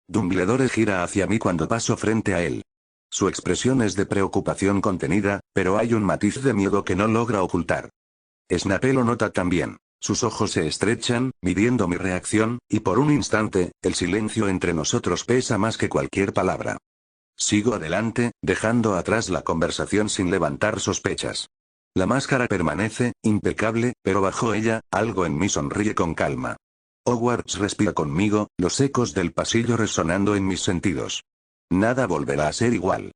Speaker 1: Dumbledore gira hacia mí cuando paso frente a él. Su expresión es de preocupación contenida, pero hay un matiz de miedo que no logra ocultar. Snape lo nota también. Sus ojos se estrechan, midiendo mi reacción, y por un instante, el silencio entre nosotros pesa más que cualquier palabra. Sigo adelante, dejando atrás la conversación sin levantar sospechas. La máscara permanece, impecable, pero bajo ella, algo en mí sonríe con calma. Hogwarts respira conmigo, los ecos del pasillo resonando en mis sentidos. Nada volverá a ser igual.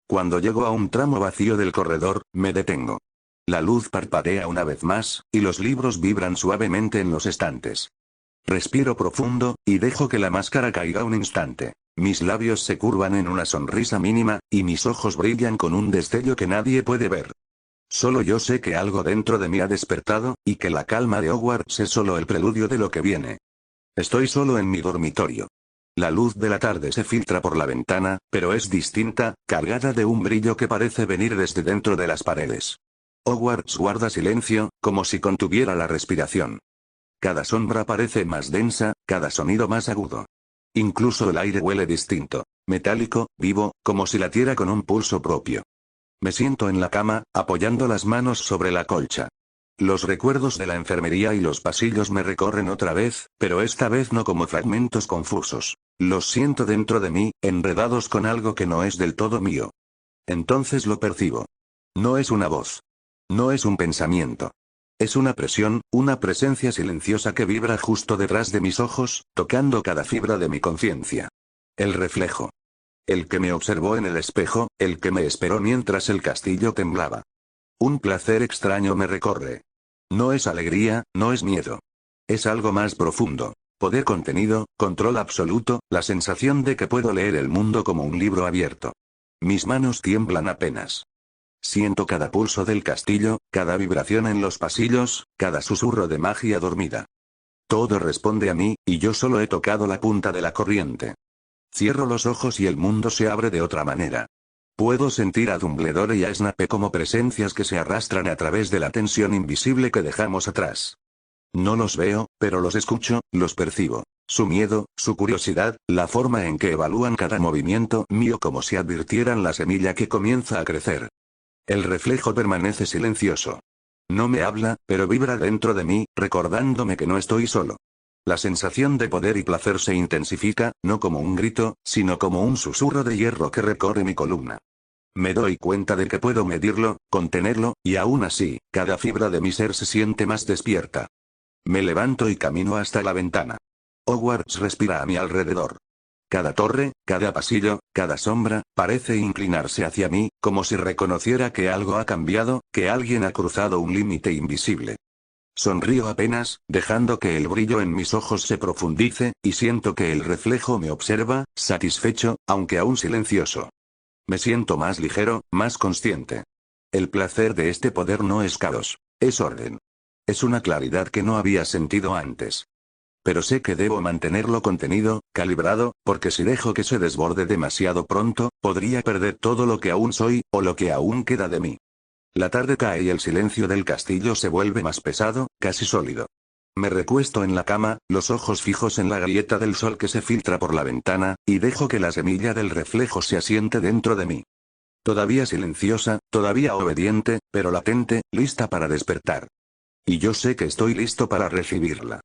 Speaker 1: Cuando llego a un tramo vacío del corredor, me detengo. La luz parpadea una vez más, y los libros vibran suavemente en los estantes. Respiro profundo, y dejo que la máscara caiga un instante. Mis labios se curvan en una sonrisa mínima, y mis ojos brillan con un destello que nadie puede ver. Solo yo sé que algo dentro de mí ha despertado, y que la calma de Hogwarts es solo el preludio de lo que viene. Estoy solo en mi dormitorio. La luz de la tarde se filtra por la ventana, pero es distinta, cargada de un brillo que parece venir desde dentro de las paredes. Hogwarts guarda silencio, como si contuviera la respiración. Cada sombra parece más densa, cada sonido más agudo. Incluso el aire huele distinto, metálico, vivo, como si latiera con un pulso propio. Me siento en la cama, apoyando las manos sobre la colcha. Los recuerdos de la enfermería y los pasillos me recorren otra vez, pero esta vez no como fragmentos confusos. Los siento dentro de mí, enredados con algo que no es del todo mío. Entonces lo percibo. No es una voz. No es un pensamiento. Es una presión, una presencia silenciosa que vibra justo detrás de mis ojos, tocando cada fibra de mi conciencia. El reflejo. El que me observó en el espejo, el que me esperó mientras el castillo temblaba. Un placer extraño me recorre. No es alegría, no es miedo. Es algo más profundo. Poder contenido, control absoluto, la sensación de que puedo leer el mundo como un libro abierto. Mis manos tiemblan apenas. Siento cada pulso del castillo, cada vibración en los pasillos, cada susurro de magia dormida. Todo responde a mí, y yo solo he tocado la punta de la corriente. Cierro los ojos y el mundo se abre de otra manera. Puedo sentir a Dumbledore y a Snape como presencias que se arrastran a través de la tensión invisible que dejamos atrás. No los veo, pero los escucho, los percibo. Su miedo, su curiosidad, la forma en que evalúan cada movimiento mío como si advirtieran la semilla que comienza a crecer. El reflejo permanece silencioso. No me habla, pero vibra dentro de mí, recordándome que no estoy solo. La sensación de poder y placer se intensifica, no como un grito, sino como un susurro de hierro que recorre mi columna. Me doy cuenta de que puedo medirlo, contenerlo, y aún así, cada fibra de mi ser se siente más despierta. Me levanto y camino hasta la ventana. Hogwarts respira a mi alrededor. Cada torre, cada pasillo, cada sombra, parece inclinarse hacia mí, como si reconociera que algo ha cambiado, que alguien ha cruzado un límite invisible. Sonrío apenas, dejando que el brillo en mis ojos se profundice, y siento que el reflejo me observa, satisfecho, aunque aún silencioso. Me siento más ligero, más consciente. El placer de este poder no es caos, es orden. Es una claridad que no había sentido antes. Pero sé que debo mantenerlo contenido, calibrado, porque si dejo que se desborde demasiado pronto, podría perder todo lo que aún soy, o lo que aún queda de mí. La tarde cae y el silencio del castillo se vuelve más pesado, casi sólido. Me recuesto en la cama, los ojos fijos en la grieta del sol que se filtra por la ventana, y dejo que la semilla del reflejo se asiente dentro de mí. Todavía silenciosa, todavía obediente, pero latente, lista para despertar. Y yo sé que estoy listo para recibirla.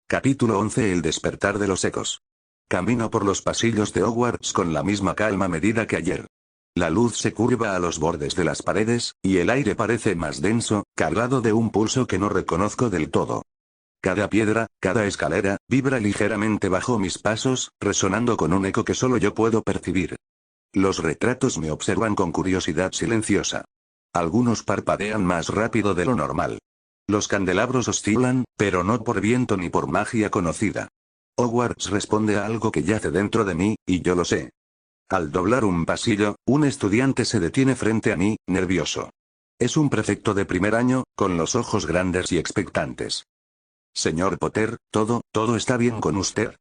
Speaker 1: Capítulo 11. El despertar de los ecos. Camino por los pasillos de Hogwarts con la misma calma medida que ayer. La luz se curva a los bordes de las paredes, y el aire parece más denso, cargado de un pulso que no reconozco del todo. Cada piedra, cada escalera, vibra ligeramente bajo mis pasos, resonando con un eco que solo yo puedo percibir. Los retratos me observan con curiosidad silenciosa. Algunos parpadean más rápido de lo normal. Los candelabros oscilan, pero no por viento ni por magia conocida. Hogwarts responde a algo que yace dentro de mí, y yo lo sé. Al doblar un pasillo, un estudiante se detiene frente a mí, nervioso. Es un prefecto de primer año, con los ojos grandes y expectantes. Señor Potter, todo está bien con usted.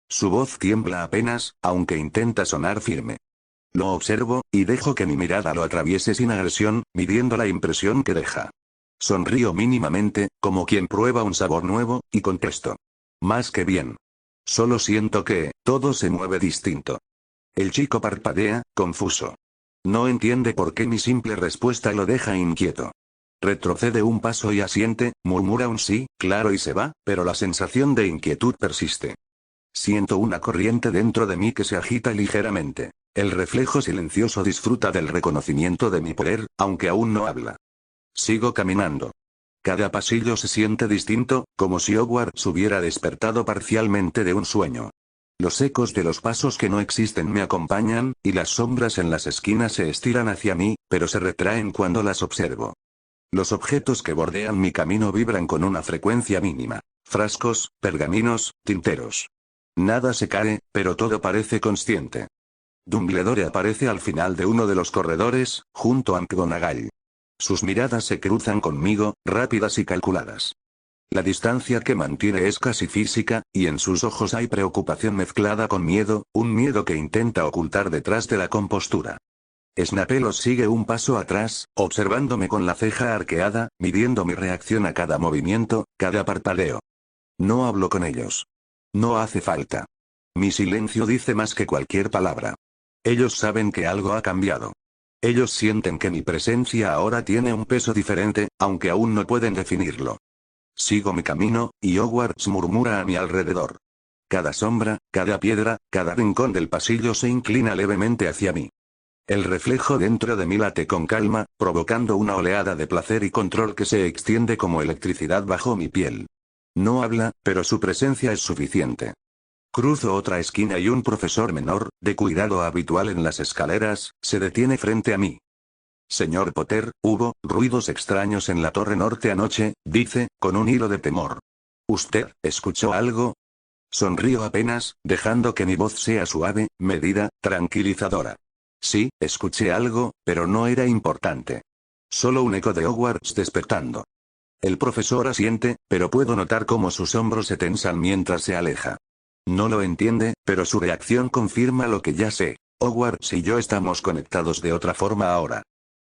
Speaker 1: Su voz tiembla apenas, aunque intenta sonar firme. Lo observo, y dejo que mi mirada lo atraviese sin agresión, midiendo la impresión que deja. Sonrío mínimamente, como quien prueba un sabor nuevo, y contesto. Más que bien. Solo siento que, todo se mueve distinto. El chico parpadea, confuso. No entiende por qué mi simple respuesta lo deja inquieto. Retrocede un paso y asiente, murmura un sí, claro y se va, pero la sensación de inquietud persiste. Siento una corriente dentro de mí que se agita ligeramente. El reflejo silencioso disfruta del reconocimiento de mi poder, aunque aún no habla. Sigo caminando. Cada pasillo se siente distinto, como si Hogwarts hubiera despertado parcialmente de un sueño. Los ecos de los pasos que no existen me acompañan, y las sombras en las esquinas se estiran hacia mí, pero se retraen cuando las observo. Los objetos que bordean mi camino vibran con una frecuencia mínima. Frascos, pergaminos, tinteros. Nada se cae, pero todo parece consciente. Dumbledore aparece al final de uno de los corredores, junto a McGonagall. Sus miradas se cruzan conmigo, rápidas y calculadas. La distancia que mantiene es casi física, y en sus ojos hay preocupación mezclada con miedo, un miedo que intenta ocultar detrás de la compostura. Snape los sigue un paso atrás, observándome con la ceja arqueada, midiendo mi reacción a cada movimiento, cada parpadeo. No hablo con ellos. No hace falta. Mi silencio dice más que cualquier palabra. Ellos saben que algo ha cambiado. Ellos sienten que mi presencia ahora tiene un peso diferente, aunque aún no pueden definirlo. Sigo mi camino, y Hogwarts murmura a mi alrededor. Cada sombra, cada piedra, cada rincón del pasillo se inclina levemente hacia mí. El reflejo dentro de mí late con calma, provocando una oleada de placer y control que se extiende como electricidad bajo mi piel. No habla, pero su presencia es suficiente. Cruzo otra esquina y un profesor menor, de cuidado habitual en las escaleras, se detiene frente a mí. Señor Potter, hubo ruidos extraños en la torre norte anoche, dice, con un hilo de temor. ¿Usted escuchó algo? Sonrío apenas, dejando que mi voz sea suave, medida, tranquilizadora. Sí, escuché algo, pero no era importante. Solo un eco de Hogwarts despertando. El profesor asiente, pero puedo notar cómo sus hombros se tensan mientras se aleja. No lo entiende, pero su reacción confirma lo que ya sé. Hogwarts y yo estamos conectados de otra forma ahora.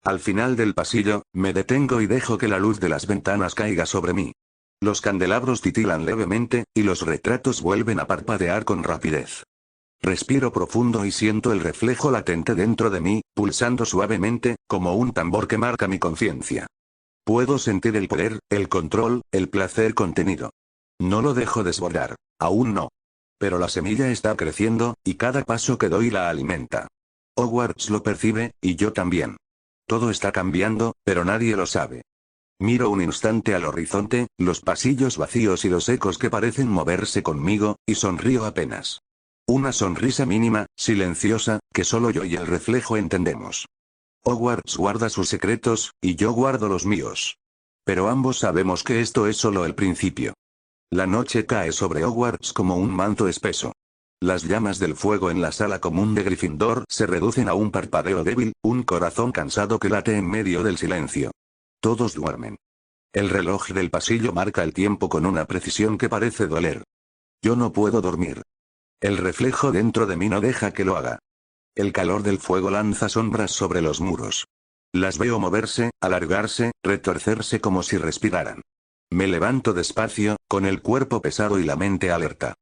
Speaker 1: Al final del pasillo, me detengo y dejo que la luz de las ventanas caiga sobre mí. Los candelabros titilan levemente, y los retratos vuelven a parpadear con rapidez. Respiro profundo y siento el reflejo latente dentro de mí, pulsando suavemente, como un tambor que marca mi conciencia. Puedo sentir el poder, el control, el placer contenido. No lo dejo desbordar. Aún no. Pero la semilla está creciendo, y cada paso que doy la alimenta. Hogwarts lo percibe, y yo también. Todo está cambiando, pero nadie lo sabe. Miro un instante al horizonte, los pasillos vacíos y los ecos que parecen moverse conmigo, y sonrío apenas. Una sonrisa mínima, silenciosa, que solo yo y el reflejo entendemos. Hogwarts guarda sus secretos, y yo guardo los míos. Pero ambos sabemos que esto es solo el principio. La noche cae sobre Hogwarts como un manto espeso. Las llamas del fuego en la sala común de Gryffindor se reducen a un parpadeo débil, un corazón cansado que late en medio del silencio. Todos duermen. El reloj del pasillo marca el tiempo con una precisión que parece doler. Yo no puedo dormir. El reflejo dentro de mí no deja que lo haga. El calor del fuego lanza sombras sobre los muros. Las veo moverse, alargarse, retorcerse como si respiraran. Me levanto despacio, con el cuerpo pesado y la mente alerta.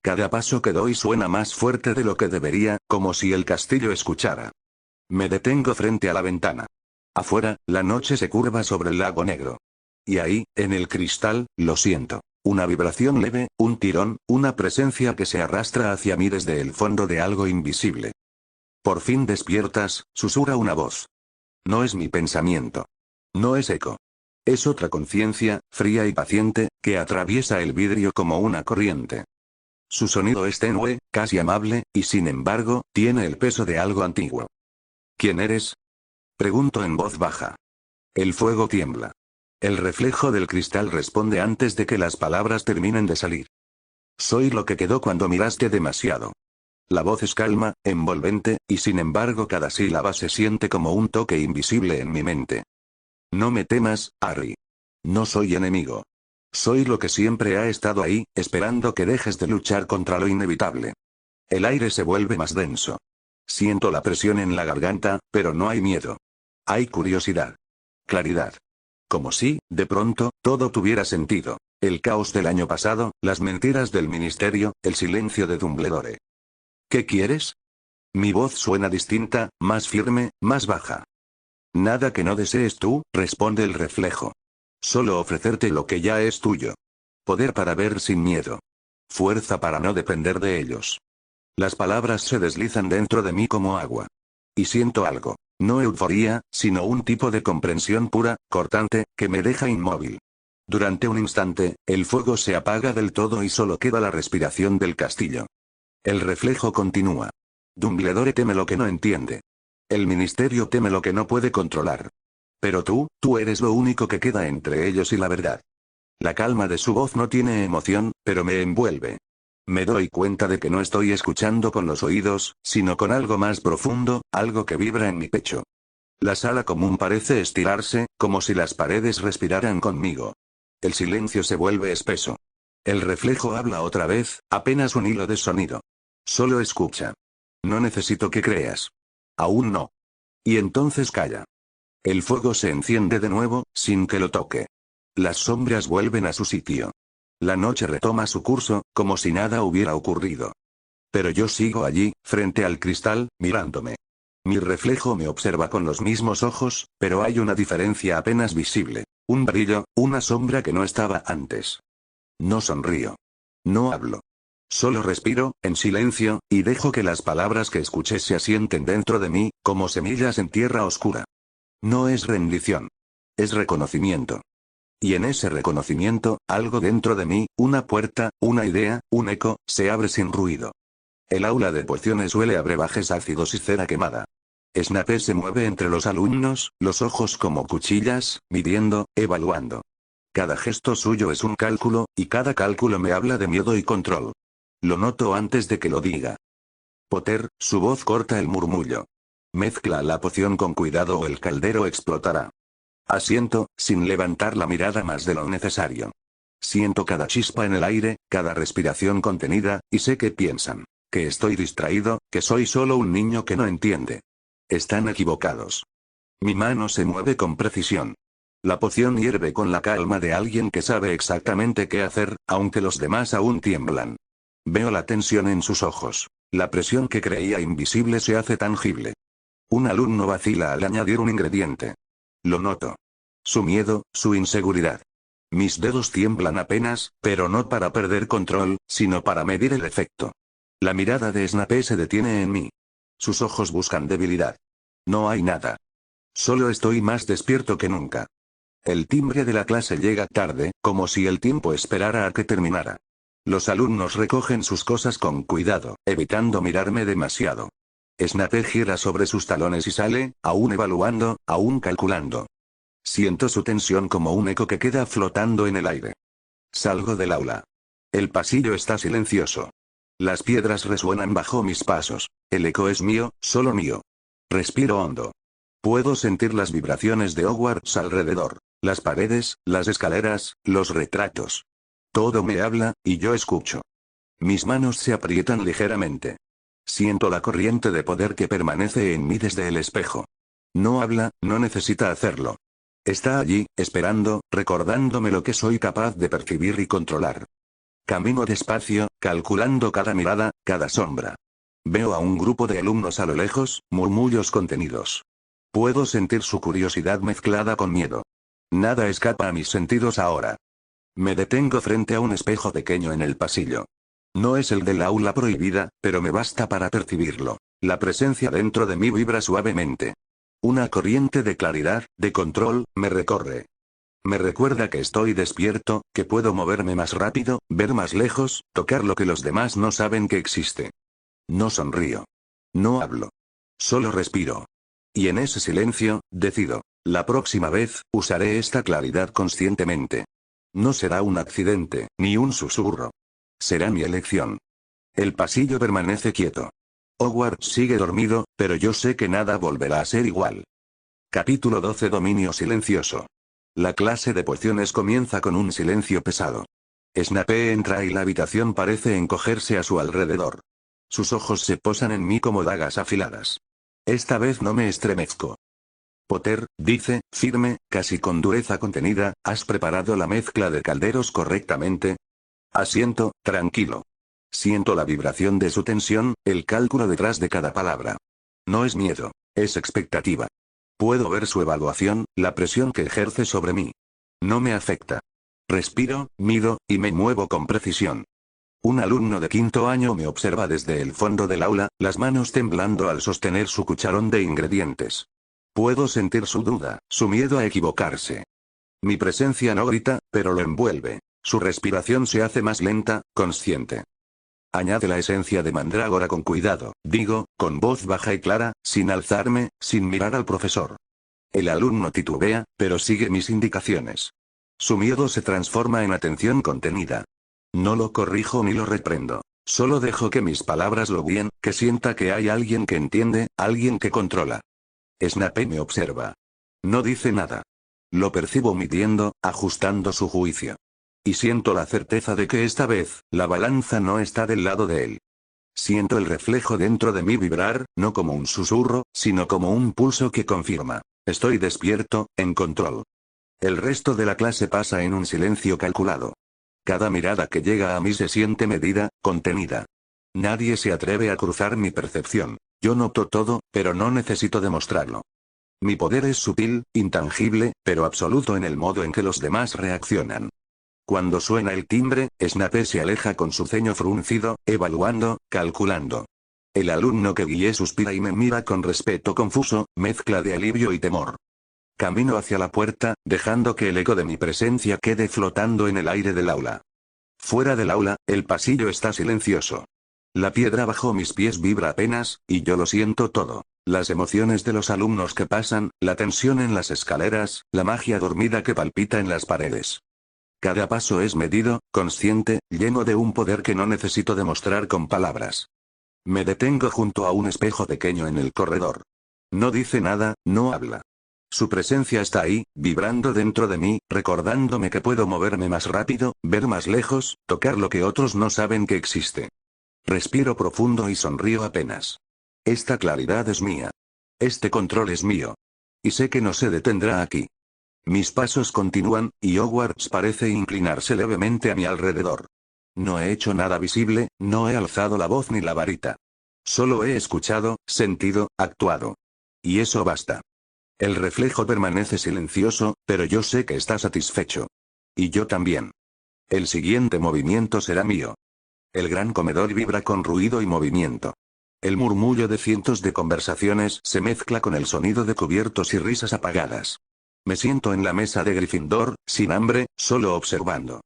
Speaker 1: Cada paso que doy suena más fuerte de lo que debería, como si el castillo escuchara. Me detengo frente a la ventana. Afuera, la noche se curva sobre el lago negro. Y ahí, en el cristal, lo siento. Una vibración leve, un tirón, una presencia que se arrastra hacia mí desde el fondo de algo invisible. Por fin despiertas, susurra una voz. No es mi pensamiento. No es eco. Es otra conciencia, fría y paciente, que atraviesa el vidrio como una corriente. Su sonido es tenue, casi amable, y sin embargo, tiene el peso de algo antiguo. ¿Quién eres? Pregunto en voz baja. El fuego tiembla. El reflejo del cristal responde antes de que las palabras terminen de salir. Soy lo que quedó cuando miraste demasiado. La voz es calma, envolvente, y sin embargo cada sílaba se siente como un toque invisible en mi mente. No me temas, Harry. No soy enemigo. Soy lo que siempre ha estado ahí, esperando que dejes de luchar contra lo inevitable. El aire se vuelve más denso. Siento la presión en la garganta, pero no hay miedo. Hay curiosidad. Claridad. Como si, de pronto, todo tuviera sentido. El caos del año pasado, las mentiras del ministerio, el silencio de Dumbledore. ¿Qué quieres? Mi voz suena distinta, más firme, más baja. Nada que no desees tú, responde el reflejo. Solo ofrecerte lo que ya es tuyo. Poder para ver sin miedo. Fuerza para no depender de ellos. Las palabras se deslizan dentro de mí como agua. Y siento algo. No euforía, sino un tipo de comprensión pura, cortante, que me deja inmóvil. Durante un instante, el fuego se apaga del todo y solo queda la respiración del castillo. El reflejo continúa. Dumbledore teme lo que no entiende. El ministerio teme lo que no puede controlar. Pero tú eres lo único que queda entre ellos y la verdad. La calma de su voz no tiene emoción, pero me envuelve. Me doy cuenta de que no estoy escuchando con los oídos, sino con algo más profundo, algo que vibra en mi pecho. La sala común parece estirarse, como si las paredes respiraran conmigo. El silencio se vuelve espeso. El reflejo habla otra vez, apenas un hilo de sonido. Solo escucha. No necesito que creas. Aún no. Y entonces calla. El fuego se enciende de nuevo, sin que lo toque. Las sombras vuelven a su sitio. La noche retoma su curso, como si nada hubiera ocurrido. Pero yo sigo allí, frente al cristal, mirándome. Mi reflejo me observa con los mismos ojos, pero hay una diferencia apenas visible. Un brillo, una sombra que no estaba antes. No sonrío. No hablo. Solo respiro, en silencio, y dejo que las palabras que escuché se asienten dentro de mí, como semillas en tierra oscura. No es rendición. Es reconocimiento. Y en ese reconocimiento, algo dentro de mí, una puerta, una idea, un eco, se abre sin ruido. El aula de pociones huele a brebajes ácidos y cera quemada. Snape se mueve entre los alumnos, los ojos como cuchillas, midiendo, evaluando. Cada gesto suyo es un cálculo, y cada cálculo me habla de miedo y control. Lo noto antes de que lo diga. Potter, su voz corta el murmullo. Mezcla la poción con cuidado o el caldero explotará. Asiento, sin levantar la mirada más de lo necesario. Siento cada chispa en el aire, cada respiración contenida, y sé que piensan. Que estoy distraído, que soy solo un niño que no entiende. Están equivocados. Mi mano se mueve con precisión. La poción hierve con la calma de alguien que sabe exactamente qué hacer, aunque los demás aún tiemblan. Veo la tensión en sus ojos. La presión que creía invisible se hace tangible. Un alumno vacila al añadir un ingrediente. Lo noto. Su miedo, su inseguridad. Mis dedos tiemblan apenas, pero no para perder control, sino para medir el efecto. La mirada de Snape se detiene en mí. Sus ojos buscan debilidad. No hay nada. Solo estoy más despierto que nunca. El timbre de la clase llega tarde, como si el tiempo esperara a que terminara. Los alumnos recogen sus cosas con cuidado, evitando mirarme demasiado. Snape gira sobre sus talones y sale, aún evaluando, aún calculando. Siento su tensión como un eco que queda flotando en el aire. Salgo del aula. El pasillo está silencioso. Las piedras resuenan bajo mis pasos. El eco es mío, solo mío. Respiro hondo. Puedo sentir las vibraciones de Hogwarts alrededor. Las paredes, las escaleras, los retratos. Todo me habla, y yo escucho. Mis manos se aprietan ligeramente. Siento la corriente de poder que permanece en mí desde el espejo. No habla, no necesita hacerlo. Está allí, esperando, recordándome lo que soy capaz de percibir y controlar. Camino despacio, calculando cada mirada, cada sombra. Veo a un grupo de alumnos a lo lejos, murmullos contenidos. Puedo sentir su curiosidad mezclada con miedo. Nada escapa a mis sentidos ahora. Me detengo frente a un espejo pequeño en el pasillo. No es el del aula prohibida, pero me basta para percibirlo. La presencia dentro de mí vibra suavemente. Una corriente de claridad, de control, me recorre. Me recuerda que estoy despierto, que puedo moverme más rápido, ver más lejos, tocar lo que los demás no saben que existe. No sonrío. No hablo. Solo respiro. Y en ese silencio, decido. La próxima vez, usaré esta claridad conscientemente. No será un accidente, ni un susurro. Será mi elección. El pasillo permanece quieto. Hogwarts sigue dormido, pero yo sé que nada volverá a ser igual. Capítulo 12. Dominio silencioso. La clase de pociones comienza con un silencio pesado. Snape entra y la habitación parece encogerse a su alrededor. Sus ojos se posan en mí como dagas afiladas. Esta vez no me estremezco. Potter, dice, firme, casi con dureza contenida, ¿has preparado la mezcla de calderos correctamente? Asiento, tranquilo. Siento la vibración de su tensión, el cálculo detrás de cada palabra. No es miedo, es expectativa. Puedo ver su evaluación, la presión que ejerce sobre mí. No me afecta. Respiro, mido, y me muevo con precisión. Un alumno de quinto año me observa desde el fondo del aula, las manos temblando al sostener su cucharón de ingredientes. Puedo sentir su duda, su miedo a equivocarse. Mi presencia no grita, pero lo envuelve. Su respiración se hace más lenta, consciente. Añade la esencia de mandrágora con cuidado, digo, con voz baja y clara, sin alzarme, sin mirar al profesor. El alumno titubea, pero sigue mis indicaciones. Su miedo se transforma en atención contenida. No lo corrijo ni lo reprendo. Solo dejo que mis palabras lo guíen, que sienta que hay alguien que entiende, alguien que controla. Snape me observa. No dice nada. Lo percibo midiendo, ajustando su juicio. Y siento la certeza de que esta vez, la balanza no está del lado de él. Siento el reflejo dentro de mí vibrar, no como un susurro, sino como un pulso que confirma. Estoy despierto, en control. El resto de la clase pasa en un silencio calculado. Cada mirada que llega a mí se siente medida, contenida. Nadie se atreve a cruzar mi percepción. Yo noto todo, pero no necesito demostrarlo. Mi poder es sutil, intangible, pero absoluto en el modo en que los demás reaccionan. Cuando suena el timbre, Snape se aleja con su ceño fruncido, evaluando, calculando. El alumno que guié suspira y me mira con respeto confuso, mezcla de alivio y temor. Camino hacia la puerta, dejando que el eco de mi presencia quede flotando en el aire del aula. Fuera del aula, el pasillo está silencioso. La piedra bajo mis pies vibra apenas, y yo lo siento todo. Las emociones de los alumnos que pasan, la tensión en las escaleras, la magia dormida que palpita en las paredes. Cada paso es medido, consciente, lleno de un poder que no necesito demostrar con palabras. Me detengo junto a un espejo pequeño en el corredor. No dice nada, no habla. Su presencia está ahí, vibrando dentro de mí, recordándome que puedo moverme más rápido, ver más lejos, tocar lo que otros no saben que existe. Respiro profundo y sonrío apenas. Esta claridad es mía. Este control es mío. Y sé que no se detendrá aquí. Mis pasos continúan, y Hogwarts parece inclinarse levemente a mi alrededor. No he hecho nada visible, no he alzado la voz ni la varita. Solo he escuchado, sentido, actuado. Y eso basta. El reflejo permanece silencioso, pero yo sé que está satisfecho. Y yo también. El siguiente movimiento será mío. El gran comedor vibra con ruido y movimiento. El murmullo de cientos de conversaciones se mezcla con el sonido de cubiertos y risas apagadas. Me siento en la mesa de Gryffindor, sin hambre, solo observando.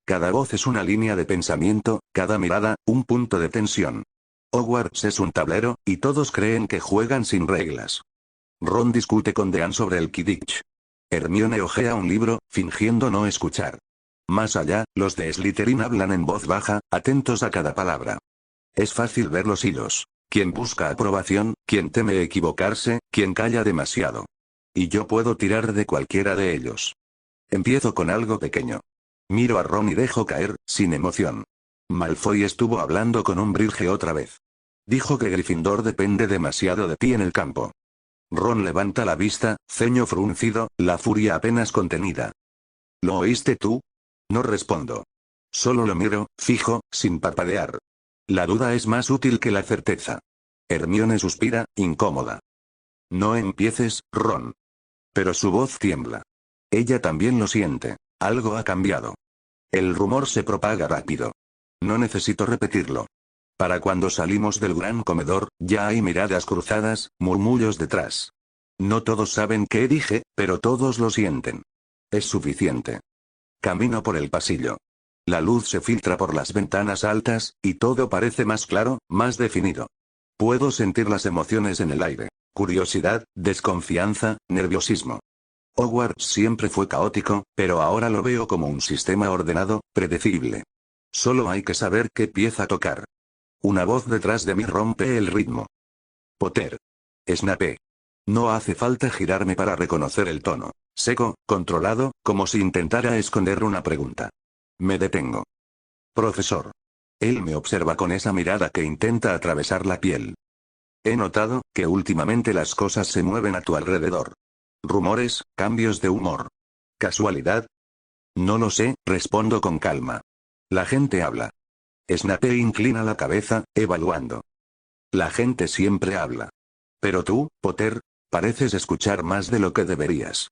Speaker 1: Cada voz es una línea de pensamiento, cada mirada, un punto de tensión. Hogwarts es un tablero, y todos creen que juegan sin reglas. Ron discute con Dean sobre el Quidditch. Hermione hojea un libro, fingiendo no escuchar. Más allá, los de Slytherin hablan en voz baja, atentos a cada palabra. Es fácil ver los hilos. Quien busca aprobación, quien teme equivocarse, quien calla demasiado. Y yo puedo tirar de cualquiera de ellos. Empiezo con algo pequeño. Miro a Ron y dejo caer, sin emoción. Malfoy estuvo hablando con Umbridge otra vez. Dijo que Gryffindor depende demasiado de ti en el campo. Ron levanta la vista, ceño fruncido, la furia apenas contenida. ¿Lo oíste tú? No respondo. Solo lo miro, fijo, sin parpadear. La duda es más útil que la certeza. Hermione suspira, incómoda. No empieces, Ron. Pero su voz tiembla. Ella también lo siente. Algo ha cambiado. El rumor se propaga rápido. No necesito repetirlo. Para cuando salimos del gran comedor, ya hay miradas cruzadas, murmullos detrás. No todos saben qué dije, pero todos lo sienten. Es suficiente. Camino por el pasillo. La luz se filtra por las ventanas altas, y todo parece más claro, más definido. Puedo sentir las emociones en el aire. Curiosidad, desconfianza, nerviosismo. Hogwarts siempre fue caótico, pero ahora lo veo como un sistema ordenado, predecible. Solo hay que saber qué pieza tocar. Una voz detrás de mí rompe el ritmo. Potter. Snape. No hace falta girarme para reconocer el tono. Seco, controlado, como si intentara esconder una pregunta. Me detengo. Profesor. Él me observa con esa mirada que intenta atravesar la piel. He notado que últimamente las cosas se mueven a tu alrededor. Rumores, cambios de humor. ¿Casualidad? No lo sé, respondo con calma. La gente habla. Snape inclina la cabeza, evaluando. La gente siempre habla. Pero tú, Potter, pareces escuchar más de lo que deberías.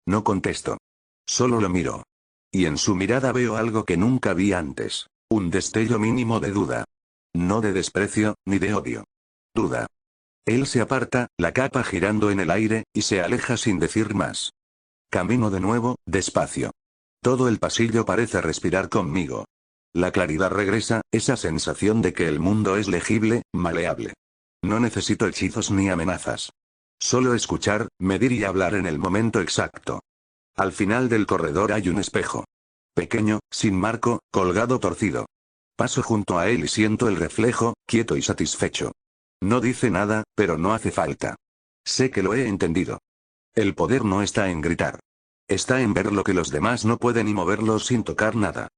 Speaker 1: No contesto. Solo lo miro. Y en su mirada veo algo que nunca vi antes. Un destello mínimo de duda. No de desprecio, ni de odio. Duda. Él se aparta, la capa girando en el aire, y se aleja sin decir más. Camino de nuevo, despacio. Todo el pasillo parece respirar conmigo. La claridad regresa, esa sensación de que el mundo es legible, maleable. No necesito hechizos ni amenazas. Solo escuchar, medir y hablar en el momento exacto. Al final del corredor hay un espejo. Pequeño, sin marco, colgado torcido. Paso junto a él y siento el reflejo, quieto y satisfecho. No dice nada, pero no hace falta. Sé que lo he entendido. El poder no está en gritar. Está en ver lo que los demás no pueden y moverlo sin tocar nada.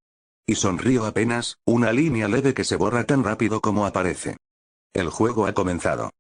Speaker 1: Y sonrío apenas, una línea leve que se borra tan rápido como aparece. El juego ha comenzado.